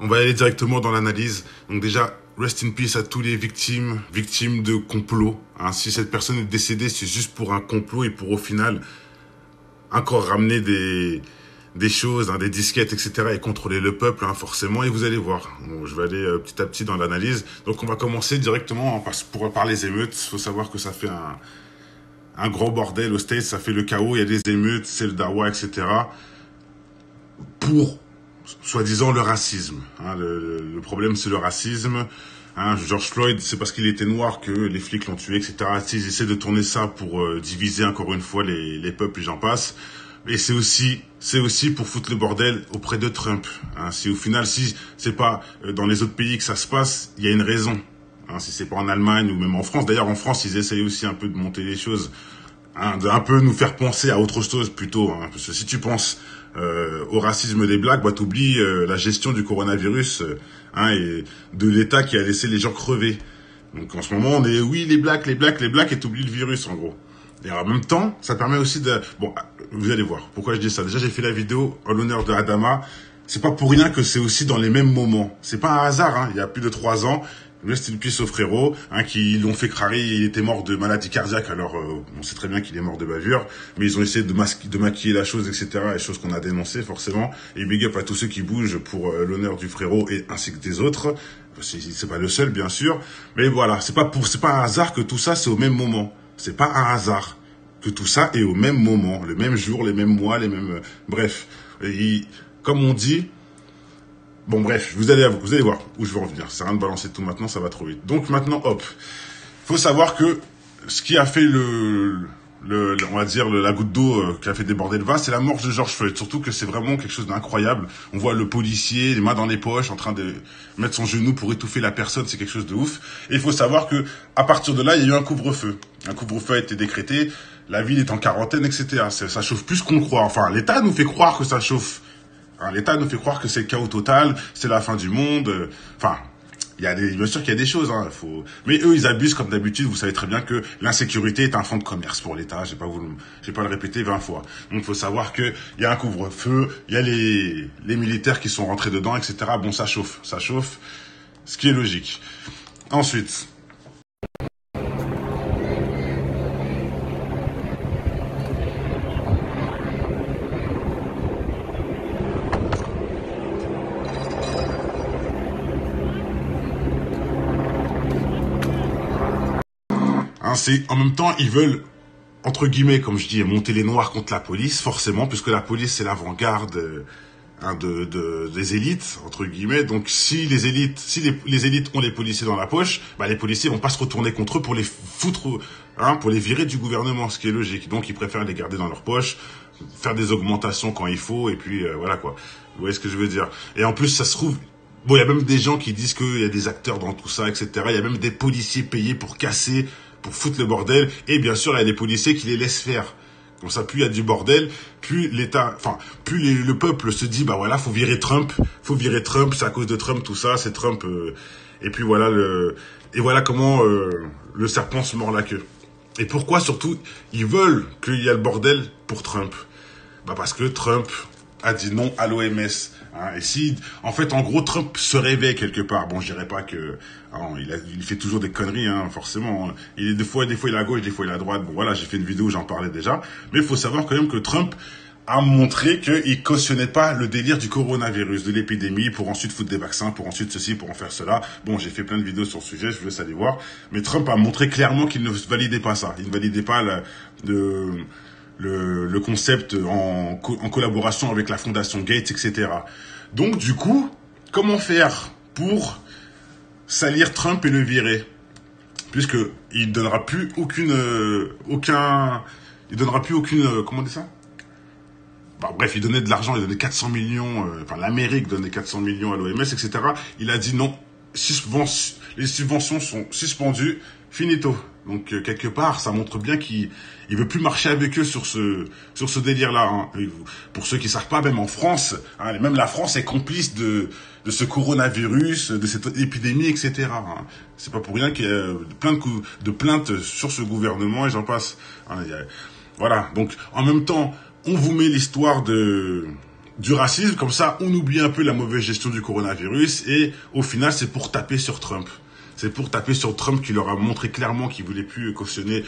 On va aller directement dans l'analyse. Donc déjà, rest in peace à tous les victimes de complot. Hein, si cette personne est décédée, c'est juste pour un complot et pour au final encore ramener des choses, hein, des disquettes, etc. et contrôler le peuple, hein, forcément. Et vous allez voir. Bon, je vais aller petit à petit dans l'analyse. Donc on va commencer directement par les émeutes. Il faut savoir que ça fait un gros bordel aux States. Ça fait le chaos. Il y a des émeutes, c'est le dawa, etc. Pour soi-disant le racisme. Hein, le problème, c'est le racisme. Hein, George Floyd, c'est parce qu'il était noir que les flics l'ont tué, etc. Ils essaient de tourner ça pour diviser encore une fois les peuples et j'en passe. Et c'est aussi pour foutre le bordel auprès de Trump. Hein, si au final, si c'est pas dans les autres pays que ça se passe, il y a une raison. Hein, si c'est pas en Allemagne ou même en France. D'ailleurs, en France, ils essayent aussi un peu de monter les choses. Hein, d'un peu nous faire penser à autre chose plutôt. Hein, parce que si tu penses au racisme des blacks, bah t'oublies la gestion du coronavirus hein, et de l'État qui a laissé les gens crever. Donc en ce moment, on est oui les blacks et t'oublies le virus en gros. Et en même temps, ça permet aussi de... Bon, vous allez voir pourquoi je dis ça. Déjà, j'ai fait la vidéo en l'honneur de Adama. C'est pas pour rien que c'est aussi dans les mêmes moments. C'est pas un hasard, hein. Il y a plus de 3 ans, rest in peace au frérot, hein, qui l'ont fait crarer, il était mort de maladie cardiaque, alors on sait très bien qu'il est mort de bavure, mais ils ont essayé de maquiller la chose, etc., les choses qu'on a dénoncées, forcément, et big up à tous ceux qui bougent pour l'honneur du frérot, et ainsi que des autres, c'est pas le seul, bien sûr, mais voilà, c'est pas un hasard que tout ça, c'est au même moment, c'est pas un hasard que tout ça est au même moment, le même jour, les mêmes mois, les mêmes... bref, et, comme on dit... Bon bref, vous allez voir où je veux revenir. C'est rien de balancer tout maintenant, ça va trop vite. Donc maintenant, hop. Faut savoir que ce qui a fait on va dire la goutte d'eau qui a fait déborder le vase, c'est la mort de George Floyd. Surtout que c'est vraiment quelque chose d'incroyable. On voit le policier, les mains dans les poches, en train de mettre son genou pour étouffer la personne. C'est quelque chose de ouf. Et il faut savoir que à partir de là, il y a eu un couvre-feu. Un couvre-feu a été décrété. La ville est en quarantaine, etc. Ça chauffe plus qu'on croit. Enfin, l'État nous fait croire que ça chauffe. Hein, l'État nous fait croire que c'est le chaos total, c'est la fin du monde. Enfin, bien sûr qu'il y a des choses. Hein, mais eux, ils abusent comme d'habitude. Vous savez très bien que l'insécurité est un fonds de commerce pour l'État. Je vais pas le répéter 20 fois. Donc, il faut savoir que il y a un couvre-feu, il y a les militaires qui sont rentrés dedans, etc. Bon, ça chauffe, ce qui est logique. Ensuite. Hein, en même temps, ils veulent, entre guillemets, comme je dis, monter les noirs contre la police, forcément, puisque la police, c'est l'avant-garde hein, des élites, entre guillemets. Donc, si les élites ont les policiers dans la poche, bah, les policiers vont pas se retourner contre eux pour les foutre, hein, pour les virer du gouvernement, ce qui est logique. Donc, ils préfèrent les garder dans leur poche, faire des augmentations quand il faut, et puis, voilà, quoi. Vous voyez ce que je veux dire? Et en plus, ça se trouve, bon, il y a même des gens qui disent qu'il y a des acteurs dans tout ça, etc. Il y a même des policiers payés pour casser, pour foutre le bordel, et bien sûr, il y a des policiers qui les laissent faire. Comme ça, plus il y a du bordel, plus l'État, enfin, plus le peuple se dit, bah voilà, faut virer Trump, c'est à cause de Trump, tout ça, c'est Trump, et puis voilà et voilà comment le serpent se mord la queue. Et pourquoi surtout, ils veulent qu'il y ait le bordel pour Trump? Bah parce que Trump a dit non à l'OMS. Hein, et si, en fait, en gros, Trump se réveille quelque part. Bon, je dirais pas que, hein, il fait toujours des conneries, hein, forcément. Des fois, il est à gauche, des fois, il est à droite. Bon, voilà, j'ai fait une vidéo où j'en parlais déjà. Mais il faut savoir quand même que Trump a montré qu'il cautionnait pas le délire du coronavirus, de l'épidémie, pour ensuite foutre des vaccins, pour ensuite ceci, pour en faire cela. Bon, j'ai fait plein de vidéos sur le sujet, je vous laisse aller voir. Mais Trump a montré clairement qu'il ne validait pas ça. Il ne validait pas le concept en collaboration avec la fondation Gates, etc. Donc, du coup, comment faire pour salir Trump et le virer? Puisque il donnera plus aucune, comment on dit ça? Bah, bref, il donnait de l'argent, il donnait 400 millions, enfin, l'Amérique donnait 400 millions à l'OMS, etc. Il a dit non, les subventions sont suspendues, finito. Donc, quelque part, ça montre bien qu'il veut plus marcher avec eux sur ce délire-là. Hein. Pour ceux qui savent pas, même en France, hein, même la France est complice de ce coronavirus, de cette épidémie, etc. Hein. C'est pas pour rien qu'il y a plein de plaintes sur ce gouvernement et j'en passe. Hein, voilà. Donc, en même temps, on vous met l'histoire de du racisme, comme ça on oublie un peu la mauvaise gestion du coronavirus et au final c'est pour taper sur Trump. C'est pour taper sur Trump qui leur a montré clairement qu'il voulait plus cautionner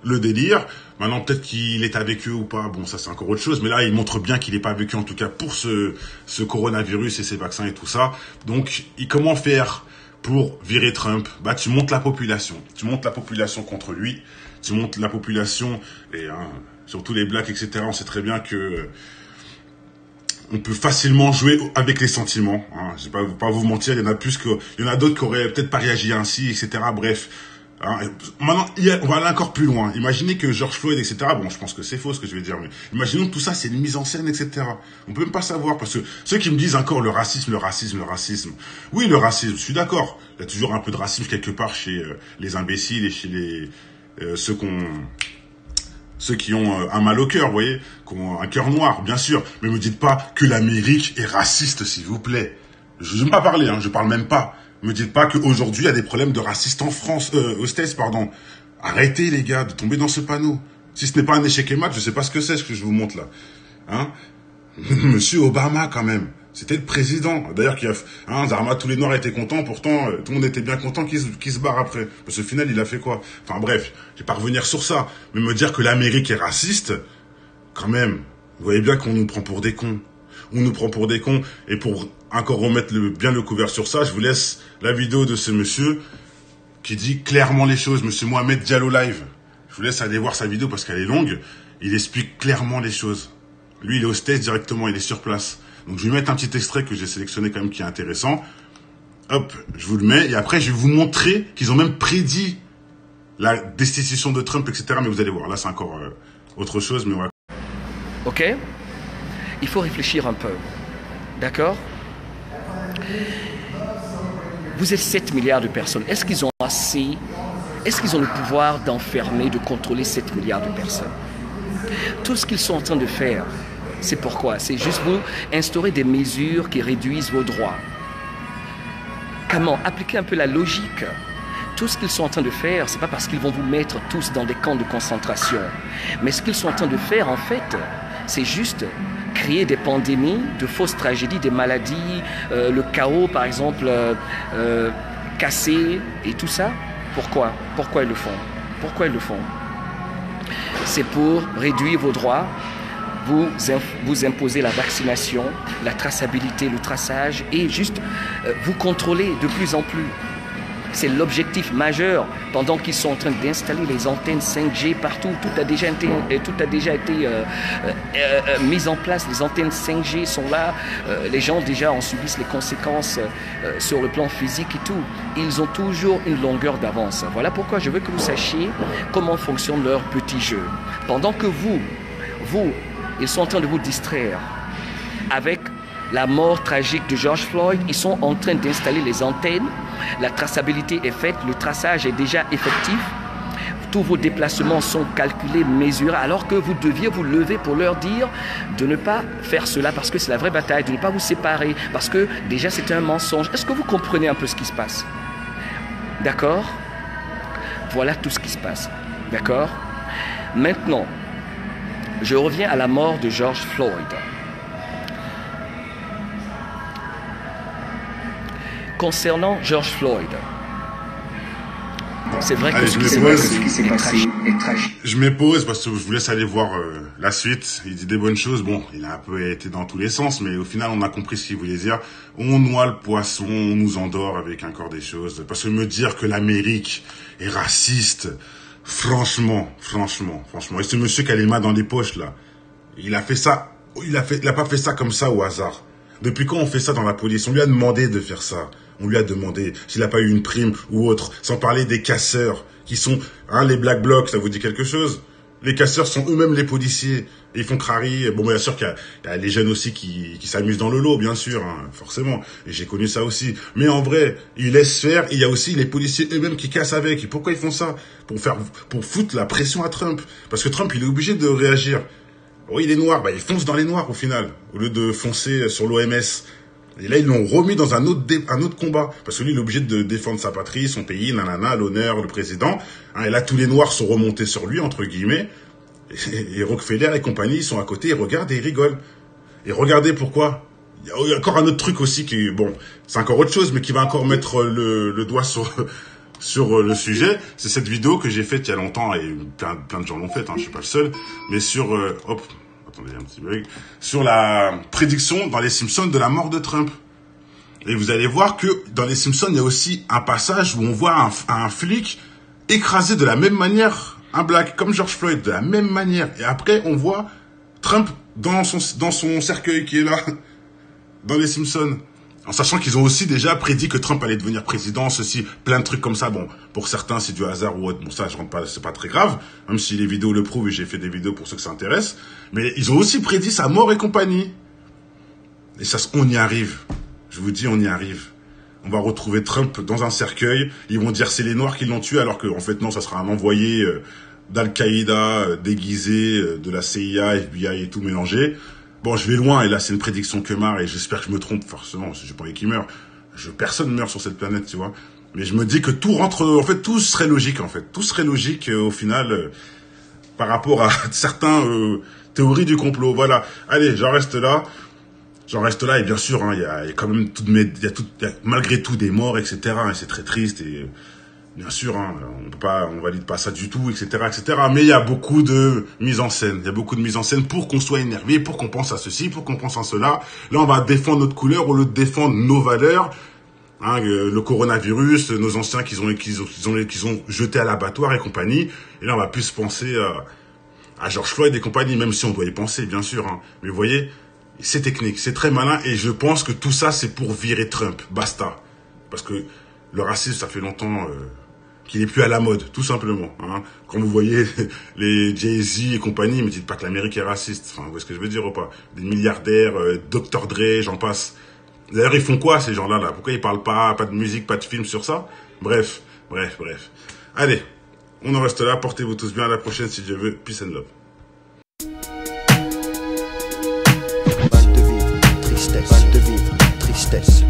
le délire. Maintenant peut-être qu'il est avec eux ou pas, bon ça c'est encore autre chose, mais là il montre bien qu'il n'est pas avec eux en tout cas pour ce coronavirus et ces vaccins et tout ça. Donc comment faire pour virer Trump? Bah tu montes la population contre lui, tu montes la population et surtout les blacks etc. On sait très bien que on peut facilement jouer avec les sentiments. Je vais pas vous mentir, il y en a d'autres qui auraient peut-être pas réagi ainsi, etc. Bref. Maintenant, on va aller encore plus loin. Imaginez que George Floyd, etc. Bon, je pense que c'est faux ce que je vais dire, mais imaginons que tout ça, c'est une mise en scène, etc. On peut même pas savoir, parce que ceux qui me disent encore le racisme. Oui, le racisme, je suis d'accord. Il y a toujours un peu de racisme quelque part chez les imbéciles et chez ceux qui ont un mal au cœur, vous voyez, qui ont un cœur noir, bien sûr. Mais me dites pas que l'Amérique est raciste, s'il vous plaît. Je ne veux pas parler, je parle même pas. Me dites pas qu'aujourd'hui, il y a des problèmes de racistes en France, aux States, pardon. Arrêtez, les gars, de tomber dans ce panneau. Si ce n'est pas un échec et mat, je sais pas ce que c'est, ce que je vous montre là. Monsieur Obama, quand même. C'était le président. D'ailleurs, Zarma, tous les Noirs étaient contents. Pourtant, tout le monde était bien content qu'il se barre après. Parce qu'au final, il a fait quoi? Enfin bref, je vais pas revenir sur ça. Mais me dire que l'Amérique est raciste, quand même, vous voyez bien qu'on nous prend pour des cons. On nous prend pour des cons. Et pour encore remettre bien le couvert sur ça, je vous laisse la vidéo de ce monsieur qui dit clairement les choses. Monsieur Mohamed Diallo Live. Je vous laisse aller voir sa vidéo parce qu'elle est longue. Il explique clairement les choses. Lui, il est au States directement, il est sur place. Donc, je vais mettre un petit extrait que j'ai sélectionné quand même qui est intéressant. Hop, je vous le mets. Et après, je vais vous montrer qu'ils ont même prédit la destitution de Trump, etc. Mais vous allez voir, là, c'est encore autre chose. Mais ouais. Ok? Il faut réfléchir un peu. D'accord? Vous êtes 7 milliards de personnes. Est-ce qu'ils ont assez? Est-ce qu'ils ont le pouvoir d'enfermer, de contrôler 7 milliards de personnes? Tout ce qu'ils sont en train de faire, c'est pourquoi? C'est juste vous instaurer des mesures qui réduisent vos droits. Comment? Appliquer un peu la logique. Tout ce qu'ils sont en train de faire, c'est pas parce qu'ils vont vous mettre tous dans des camps de concentration. Mais ce qu'ils sont en train de faire, en fait, c'est juste créer des pandémies, de fausses tragédies, des maladies, le chaos, par exemple, cassé et tout ça. Pourquoi? Pourquoi ils le font? Pourquoi ils le font? C'est pour réduire vos droits, vous imposer la vaccination, la traçabilité, le traçage et juste vous contrôler de plus en plus. C'est l'objectif majeur pendant qu'ils sont en train d'installer les antennes 5G partout. Tout a déjà été mis en place. Les antennes 5G sont là. Les gens déjà en subissent les conséquences sur le plan physique et tout. Ils ont toujours une longueur d'avance. Voilà pourquoi je veux que vous sachiez comment fonctionne leur petit jeu. Pendant que ils sont en train de vous distraire avec la mort tragique de George Floyd, ils sont en train d'installer les antennes, la traçabilité est faite, le traçage est déjà effectif, tous vos déplacements sont calculés, mesurés, alors que vous deviez vous lever pour leur dire de ne pas faire cela parce que c'est la vraie bataille, de ne pas vous séparer, parce que déjà c'est un mensonge. Est-ce que vous comprenez un peu ce qui se passe? D'accord? Voilà tout ce qui se passe. D'accord? Maintenant, je reviens à la mort de George Floyd. Concernant George Floyd, c'est vrai que ce qui s'est passé est tragique. Je m'épose parce que je vous laisse aller voir la suite. Il dit des bonnes choses. Bon, il a un peu été dans tous les sens, mais au final, on a compris ce qu'il voulait dire. On noie le poisson, on nous endort avec encore des choses. Parce que me dire que l'Amérique est raciste, franchement. Et ce monsieur qui a les mains dans les poches, là, il a fait ça, il a pas fait ça comme ça au hasard. Depuis quand on fait ça dans la police? On lui a demandé de faire ça. On lui a demandé s'il n'a pas eu une prime ou autre. Sans parler des casseurs qui sont, les Black Blocs, ça vous dit quelque chose? Les casseurs sont eux-mêmes les policiers. Et ils font crari. Bon, bien sûr qu'il y a les jeunes aussi qui s'amusent dans le lot, bien sûr, forcément. Et j'ai connu ça aussi. Mais en vrai, ils laissent faire. Et il y a aussi les policiers eux-mêmes qui cassent avec. Et pourquoi ils font ça? Pour foutre la pression à Trump. Parce que Trump, il est obligé de réagir. Oui, les noirs, ils foncent dans les noirs au final, au lieu de foncer sur l'OMS. Et là, ils l'ont remis dans un autre combat. Parce que lui, il est obligé de défendre sa patrie, son pays, nanana, l'honneur, le président. Et là, tous les noirs sont remontés sur lui, entre guillemets. Et Rockefeller et compagnie, ils sont à côté, ils regardent et ils rigolent. Et regardez pourquoi. Il y a encore un autre truc aussi qui, bon, c'est encore autre chose, mais qui va encore mettre le doigt sur le sujet. C'est cette vidéo que j'ai faite il y a longtemps, et plein de gens l'ont faite, hein, je suis pas le seul, mais sur, hop, attendez, un petit bug, sur la prédiction dans les Simpsons de la mort de Trump. Et vous allez voir que dans les Simpsons, il y a aussi un passage où on voit un flic écrasé de la même manière, un black, comme George Floyd, de la même manière. Et après, on voit Trump dans son cercueil qui est là, dans les Simpsons. En sachant qu'ils ont aussi déjà prédit que Trump allait devenir président, ceci, plein de trucs comme ça. Bon, pour certains, c'est du hasard ou autre. Bon, ça, je rentre pas, c'est pas très grave. Même si les vidéos le prouvent et j'ai fait des vidéos pour ceux que ça intéresse. Mais ils ont aussi prédit sa mort et compagnie. Et ça, on y arrive. Je vous dis, on y arrive. On va retrouver Trump dans un cercueil. Ils vont dire c'est les Noirs qui l'ont tué, alors qu'en fait, non, ça sera un envoyé d'Al-Qaïda, déguisé, de la CIA, FBI et tout mélangé. Bon, je vais loin, et là, c'est une prédiction que marre, et j'espère que je me trompe, forcément, j'ai pas envie qu'il meure. Personne meurt sur cette planète, tu vois. Mais je me dis que tout rentre, en fait, tout serait logique, en fait. Tout serait logique, au final, par rapport à certains théories du complot. Voilà. Allez, j'en reste là. Et bien sûr, hein, il y a quand même malgré tout des morts, etc. Et c'est très triste, et bien sûr, hein, on valide pas ça du tout, etc., etc. Mais il y a beaucoup de mise en scène. Il y a beaucoup de mise en scène pour qu'on soit énervé, pour qu'on pense à ceci, pour qu'on pense à cela. Là, on va défendre notre couleur au lieu de défendre nos valeurs. Hein, le coronavirus, nos anciens qu'ils ont jetés à l'abattoir et compagnie. Et là, on va plus penser à George Floyd et compagnie, même si on doit y penser, bien sûr. Hein. Mais vous voyez, c'est technique, c'est très malin. Et je pense que tout ça, c'est pour virer Trump. Basta. Parce que le racisme, ça fait longtemps qu'il est plus à la mode, tout simplement. Hein. Quand vous voyez les Jay-Z et compagnie, me dites pas que l'Amérique est raciste. Enfin, vous voyez ce que je veux dire ou pas? Des milliardaires, Dr. Dre, j'en passe. D'ailleurs, ils font quoi, ces gens-là, là? Pourquoi ils parlent pas de musique, pas de film sur ça? Bref. Allez, on en reste là. Portez-vous tous bien. À la prochaine, si Dieu veut. Peace and love. Mal de vivre, tristesse. Mal de vivre, tristesse.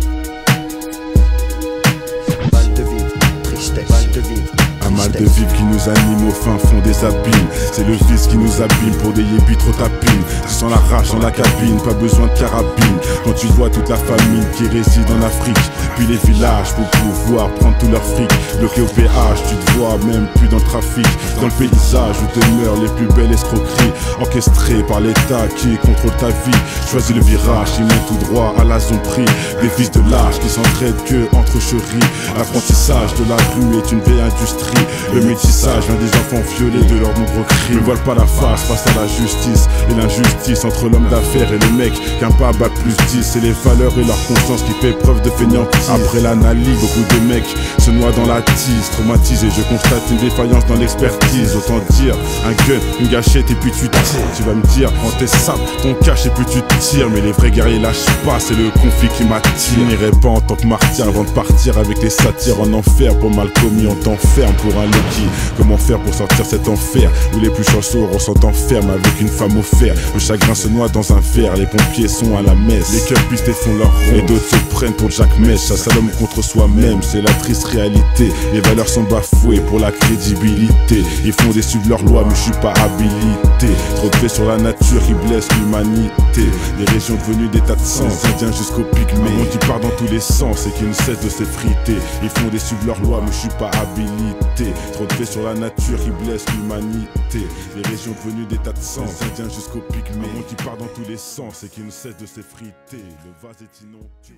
Mal de vivre, tristesse. Mal de vivre. Un mal de vivre qui nous anime au fin fond des abîmes. C'est le vice qui nous abîme pour des yébis trop tapines. Tu sens la rage dans la cabine, pas besoin de carabine. Quand tu vois toute la famille qui réside en Afrique, puis les villages pour pouvoir prendre tout leur fric. Bloqué au péage, tu te vois même plus dans le trafic. Dans le paysage où demeurent les plus belles escroqueries, orchestrées par l'État qui contrôle ta vie. Choisis le virage, ils montent tout droit à la zone prix. Des fils de lâches qui s'entraident que entre chéris. L'apprentissage de la rue est une vieille industrie. Le métissage vient des enfants violés de leurs nombreux crimes. Ne voile pas la face face à la justice et l'injustice entre l'homme d'affaires et le mec qu'un pas bat plus 10. C'est les valeurs et leur conscience qui fait preuve de fainéantise. Après l'analyse, beaucoup de mecs se noient dans la tise. Traumatisé, je constate une défaillance dans l'expertise. Autant dire, un gun, une gâchette et puis tu tires. Tu vas me dire, prends tes sapes, ton cache et puis tu tires. Mais les vrais guerriers lâchent pas, c'est le conflit qui m'attire. Je n'irai pas en tant que martyr avant de partir avec les satires en enfer. Pour mal commis, on t'enferme pour un Loki. Comment faire pour sortir cet enfer où les plus chanceux ressentent enferme avec une femme au fer. Le chagrin se noie dans un verre, les pompiers sont à la messe. Les cœurs pistés font leur rond et d'autres se prennent pour Jack Mesh. Ça s'allume contre soi-même, c'est la triste réalité. Les valeurs sont bafouées pour la crédibilité. Ils font des suivre leurs lois mais je suis pas habilité. Trop de faits sur la nature qui blesse l'humanité. Les régions devenues des tas de sang, indiens jusqu'au pygmée. Un monde qui part dans tous les sens et qui ne cesse de s'effriter. Ils font des suivre leurs lois mais je suis pas habilité. Trop de faits sur la nature qui blesse l'humanité. Les régions devenues des tas de sang, indiens jusqu'au pygmée. Un monde qui part dans tous les sens et qui ne cesse de s'effriter. Le vase est inondé.